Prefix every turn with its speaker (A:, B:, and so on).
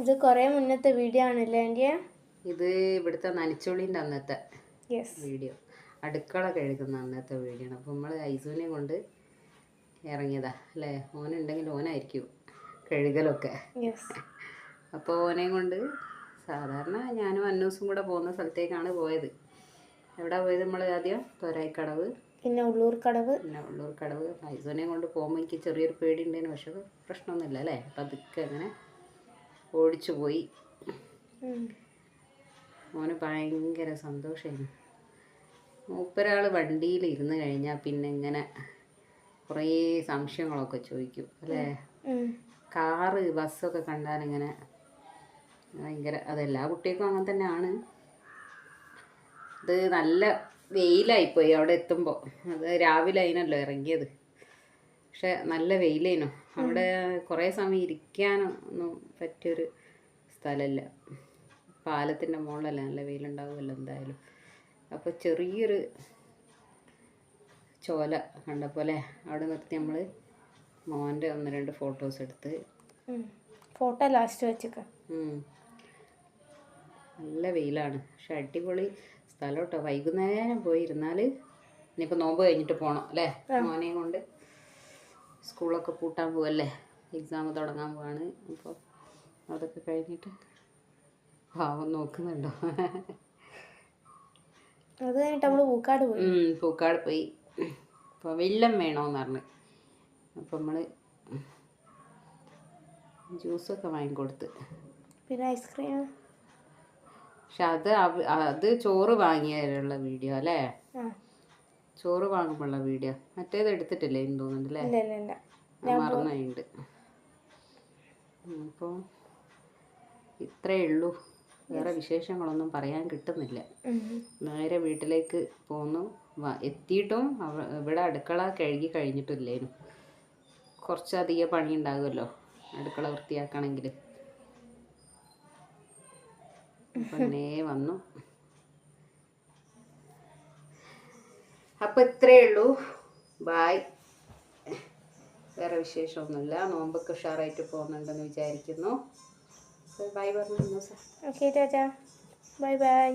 A: ഇത് കുറേ മുന്നത്തെ വീഡിയോ ആണല്ലേ ആൻറ്റിയെ?
B: ഇത് ഇവിടുത്തെ നനച്ചുള്ളിൻ്റെ അന്നത്തെ
A: യെസ്.
B: വീഡിയോ, അടുക്കള കഴുകുന്ന അന്നത്തെ വീഡിയോ ആണ്. അപ്പോൾ നമ്മൾ ഐസുവിനെ കൊണ്ട് ഇറങ്ങിയതാ അല്ലേ? ഓനുണ്ടെങ്കിൽ ഓനായിരിക്കും കഴുകലൊക്കെ.
A: യെസ്.
B: അപ്പോൾ ഓനെയും കൊണ്ട് സാധാരണ ഞാനും അന്നൂസും കൂടെ പോകുന്ന സ്ഥലത്തേക്കാണ് പോയത്. എവിടെ പോയത് നമ്മൾ? ആദ്യം തോരായിക്കടവ്,
A: പിന്നെ ഉള്ളൂർക്കടവ്.
B: ഐസുവിനെ കൊണ്ട് പോകുമ്പോൾ എനിക്ക് ചെറിയൊരു പേടി ഉണ്ടായിരുന്നു, പക്ഷെ പ്രശ്നമൊന്നുമില്ല അല്ലേ? അപ്പം അതൊക്കെ അങ്ങനെ ഓടിച്ചു പോയി. മോന് ഭയങ്കര സന്തോഷമായിരുന്നു. മൂപ്പരാൾ വണ്ടിയിൽ ഇരുന്ന് കഴിഞ്ഞാൽ പിന്നെ ഇങ്ങനെ കുറേ സംശയങ്ങളൊക്കെ ചോദിക്കും അല്ലേ? കാറ് ബസ്സൊക്കെ കണ്ടാൽ ഇങ്ങനെ ഭയങ്കര, അതെല്ലാ കുട്ടികൾക്കും അങ്ങനെ തന്നെയാണ്. ഇത് നല്ല വെയിലായിപ്പോയി അവിടെ എത്തുമ്പോൾ. അത് രാവിലെ അതിനല്ലോ ഇറങ്ങിയത്, പക്ഷെ നല്ല വെയിലേനു അവിടെ. കുറേ സമയം ഇരിക്കാനൊന്നും പറ്റിയൊരു സ്ഥലമല്ല, പാലത്തിൻ്റെ മുകളിലല്ല, നല്ല വെയിലുണ്ടാവുമല്ലോ എന്തായാലും. അപ്പോൾ ചെറിയൊരു ചോല കണ്ടപ്പോലെ അവിടെ നിർത്തി നമ്മൾ മോൻ്റെ 1-2 ഫോട്ടോസ് എടുത്ത്.
A: ഫോട്ടോ ലാസ്റ്റ് വെച്ചേക്കാം.
B: നല്ല വെയിലാണ്, പക്ഷെ അടിപൊളി സ്ഥലം കേട്ടോ. വൈകുന്നേരം പോയിരുന്നാൽ, ഇനിയിപ്പോൾ നോമ്പ് കഴിഞ്ഞിട്ട് പോകണം അല്ലേ? മോനെയും കൊണ്ട് സ്കൂളൊക്കെ പൂട്ടാൻ പോവല്ലേ, എക്സാം തുടങ്ങാൻ പോവാണ്. അപ്പോൾ അതൊക്കെ കഴിഞ്ഞിട്ട് പാവം നോക്കുന്നുണ്ടോ.
A: അത് കഴിഞ്ഞിട്ട് നമ്മൾ പൂക്കാട് പോയി.
B: പൂക്കാട് പോയി. അപ്പോൾ വെള്ളം വേണമെന്ന് പറഞ്ഞ്, അപ്പോൾ നമ്മൾ ജ്യൂസൊക്കെ വാങ്ങിക്കൊടുത്ത്.
A: പിന്നെ ഐസ്ക്രീം.
B: പക്ഷെ അത് ചോറ് വാങ്ങിയുള്ള വീഡിയോ അല്ലേ? ചോറ് വാങ്ങുമ്പോഴുള്ള വീഡിയോ. മറ്റേത് എടുത്തിട്ടില്ലേ എന്ന് തോന്നുന്നുണ്ടല്ലേ? മറന്നുണ്ട്. അപ്പോൾ ഇത്രയേ ഉള്ളൂ, വേറെ വിശേഷങ്ങളൊന്നും പറയാൻ കിട്ടുന്നില്ല. നേരെ വീട്ടിലേക്ക് പോന്നു. എത്തിയിട്ടും ഇവിടെ അടുക്കള കഴുകി കഴിഞ്ഞിട്ടില്ലേനു. കുറച്ചധികം പണി ഉണ്ടാകുമല്ലോ അടുക്കള വൃത്തിയാക്കണമെങ്കിൽ. പിന്നെ വന്നു. അപ്പം ഇത്രയേ ഉള്ളൂ. ബായ്. വേറെ വിശേഷമൊന്നുമില്ല. നോമ്പൊക്കെ ഉഷാറായിട്ട് പോകുന്നുണ്ടെന്ന് വിചാരിക്കുന്നു. ബൈ പറഞ്ഞു.
A: Okay Tata, bye bye.